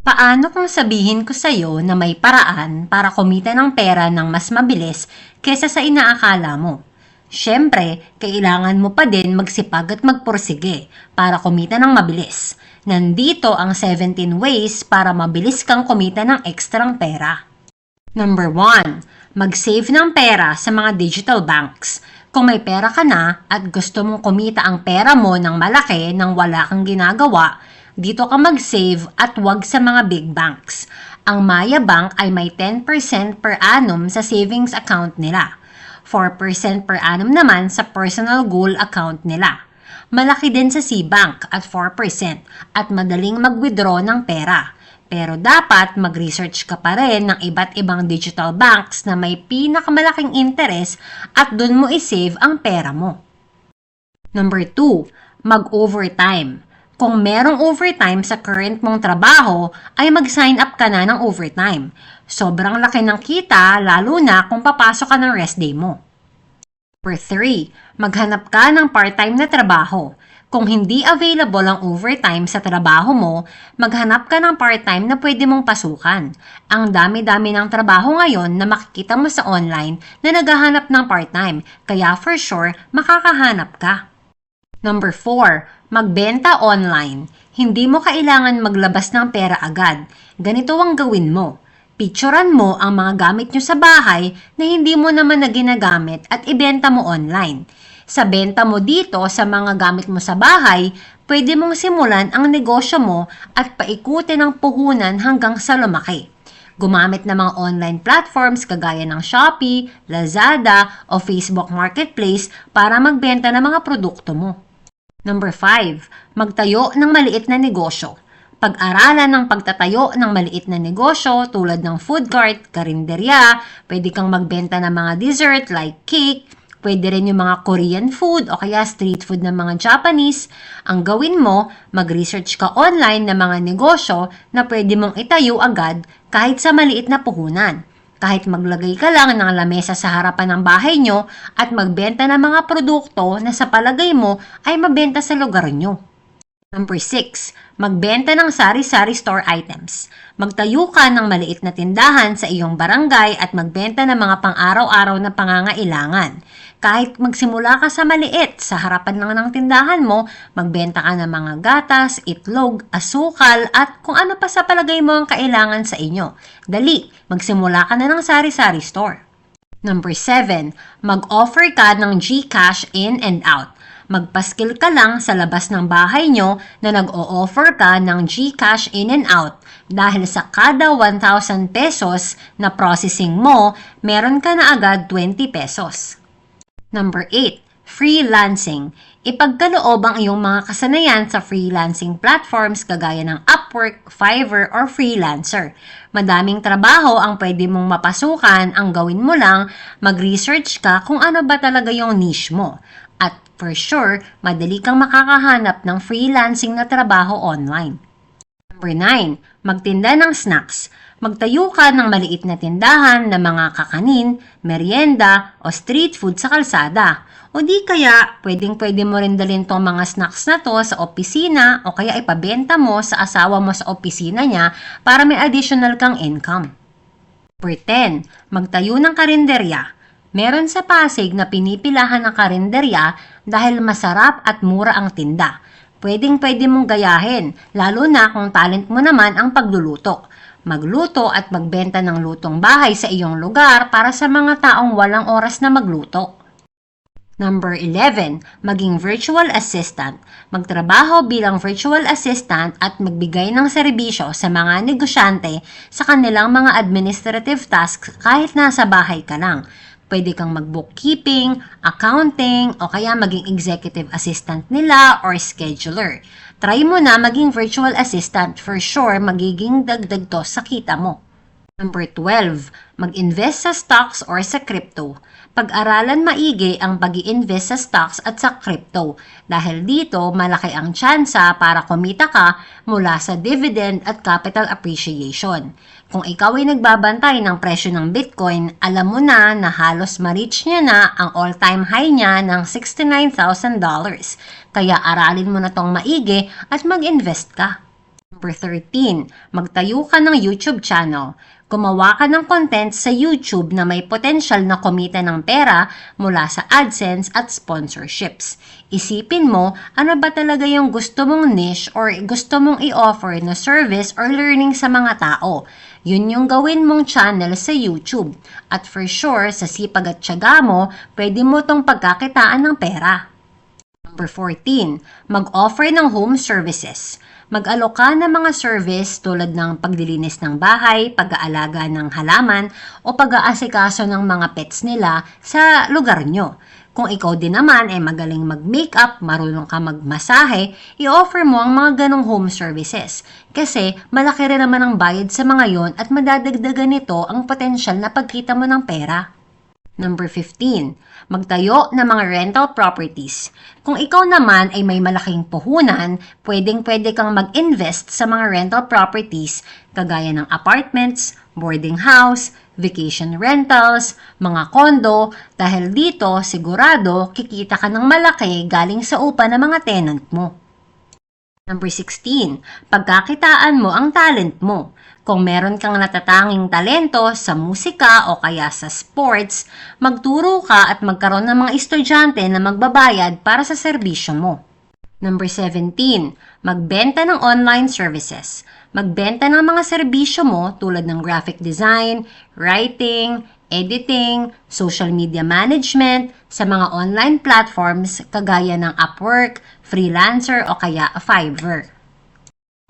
Paano kung sabihin ko sa'yo na may paraan para kumita ng pera ng mas mabilis kesa sa inaakala mo? Siyempre, kailangan mo pa din magsipag at magpursige para kumita ng mabilis. Nandito ang 17 ways para mabilis kang kumita ng ekstrang pera. Number 1. Mag-save ng pera sa mga digital banks. Kung may pera ka na at gusto mong kumita ang pera mo ng malaki nang wala kang ginagawa, dito ka mag-save at wag sa mga big banks. Ang Maya Bank ay may 10% per annum sa savings account nila. 4% per annum naman sa personal goal account nila. Malaki din sa C-Bank at 4% at madaling mag-withdraw ng pera. Pero dapat mag-research ka pa rin ng iba't ibang digital banks na may pinakamalaking interest at dun mo isave ang pera mo. Number 2. Mag-overtime. Kung merong overtime sa current mong trabaho, ay mag-sign up ka na ng overtime. Sobrang laki ng kita, lalo na kung papasok ka ng rest day mo. Number 3. Maghanap ka ng part-time na trabaho. Kung hindi available ang overtime sa trabaho mo, maghanap ka ng part-time na pwede mong pasukan. Ang dami-dami ng trabaho ngayon na makikita mo sa online na naghahanap ng part-time, kaya for sure, makakahanap ka. Number 4. Magbenta online. Hindi mo kailangan maglabas ng pera agad. Ganito ang gawin mo. Picturean mo ang mga gamit nyo sa bahay na hindi mo naman na ginagamit at ibenta mo online. Sa benta mo dito sa mga gamit mo sa bahay, pwede mong simulan ang negosyo mo at paikutin ang puhunan hanggang sa lumaki. Gumamit ng mga online platforms kagaya ng Shopee, Lazada o Facebook Marketplace para magbenta ng mga produkto mo. Number 5. Magtayo ng maliit na negosyo. Pag-aralan ng pagtatayo ng maliit na negosyo tulad ng food cart, karinderya, pwede kang magbenta ng mga dessert like cake, pwede rin yung mga Korean food o kaya street food ng mga Japanese. Ang gawin mo, mag-research ka online ng mga negosyo na pwede mong itayo agad kahit sa maliit na puhunan. Kahit maglagay ka lang ng lamesa sa harapan ng bahay nyo at magbenta ng mga produkto na sa palagay mo ay mabenta sa lugar nyo. Number 6. Magbenta ng sari-sari store items. Magtayo ka ng maliit na tindahan sa iyong barangay at magbenta ng mga pang-araw-araw na pangangailangan. Kahit magsimula ka sa maliit, sa harapan lang ng tindahan mo, magbenta ka ng mga gatas, itlog, asukal at kung ano pa sa palagay mo ang kailangan sa inyo. Dali, magsimula ka na ng sari-sari store. Number 7. Mag-offer ka ng GCash in and out. Magpaskil ka lang sa labas ng bahay nyo na nag-o-offer ka ng GCash in and out dahil sa kada 1,000 pesos na processing mo, meron ka na agad 20 pesos. Number 8. Freelancing. Ipagkaloob ang iyong mga kasanayan sa freelancing platforms kagaya ng Upwork, Fiverr, or Freelancer. Madaming trabaho ang pwede mong mapasukan, ang gawin mo lang, mag-research ka kung ano ba talaga yung niche mo. At for sure, madali kang makakahanap ng freelancing na trabaho online. Number 9. Magtinda ng snacks. Magtayo ka ng maliit na tindahan ng mga kakanin, merienda o street food sa kalsada. O di kaya, pwede mo rin dalhin tong mga snacks na to sa opisina o kaya ipabenta mo sa asawa mo sa opisina niya para may additional kang income. Number 10. Magtayo ng karinderya. Meron sa Pasig na pinipilahan ng karinderya dahil masarap at mura ang tinda. Pwede mong gayahin, lalo na kung talent mo naman ang pagluluto. Magluto at magbenta ng lutong bahay sa iyong lugar para sa mga taong walang oras na magluto. Number 11. Maging virtual assistant. Magtrabaho bilang virtual assistant at magbigay ng serbisyo sa mga negosyante sa kanilang mga administrative tasks kahit nasa bahay ka lang. Pwede kang mag-bookkeeping, accounting, o kaya maging executive assistant nila or scheduler. Try mo na maging virtual assistant, for sure magiging dagdag to sa kita mo. Number 12. Mag-invest sa stocks or sa crypto. Pag-aralan maigi ang pag-i-invest sa stocks at sa crypto dahil dito malaki ang tsansa para kumita ka mula sa dividend at capital appreciation. Kung ikaw ay nagbabantay ng presyo ng Bitcoin, alam mo na halos ma-reach niya na ang all-time high niya ng $69,000. Kaya aralin mo na tong maigi at mag-invest ka. Number 13, magtayo ka ng YouTube channel. Gumawa ka ng content sa YouTube na may potential na kumita ng pera mula sa AdSense at sponsorships. Isipin mo, ano ba talaga yung gusto mong niche or gusto mong i-offer na service or learning sa mga tao. Yun yung gawin mong channel sa YouTube. At for sure, sa sipag at tiyaga mo, pwede mo tong pagkakitaan ng pera. Number 14, mag-offer ng home services. Mag-alok ka ng mga service tulad ng paglilinis ng bahay, pag-aalaga ng halaman, o pag-aasikaso ng mga pets nila sa lugar nyo. Kung ikaw din naman ay magaling mag-makeup, marunong ka magmasahe, i-offer mo ang mga ganong home services. Kasi malaki rin naman ang bayad sa mga yon at madadagdagan nito ang potensyal na pagkita mo ng pera. Number 15, magtayo ng mga rental properties. Kung ikaw naman ay may malaking puhunan, pwedeng-pwede kang mag-invest sa mga rental properties kagaya ng apartments, boarding house, vacation rentals, mga condo, dahil dito sigurado kikita ka ng malaki galing sa upa ng mga tenant mo. Number 16, pagkakitaan mo ang talent mo. Kung meron kang natatanging talento sa musika o kaya sa sports, magturo ka at magkaroon ng mga estudyante na magbabayad para sa serbisyo mo. Number 17, magbenta ng online services. Magbenta ng mga serbisyo mo tulad ng graphic design, writing, editing, social media management sa mga online platforms kagaya ng Upwork, Freelancer o kaya Fiverr.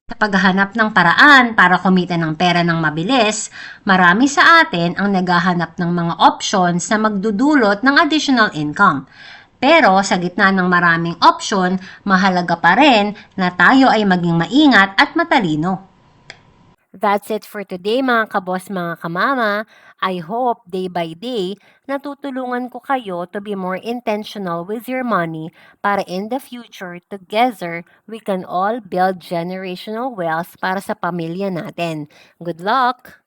Sa paghahanap ng paraan para kumita ng pera ng mabilis, marami sa atin ang naghahanap ng mga options na magdudulot ng additional income. Pero sa gitna ng maraming option, mahalaga pa rin na tayo ay maging maingat at matalino. That's it for today mga kabos, mga kamama. I hope day by day natutulungan ko kayo to be more intentional with your money para in the future together we can all build generational wealth para sa pamilya natin. Good luck!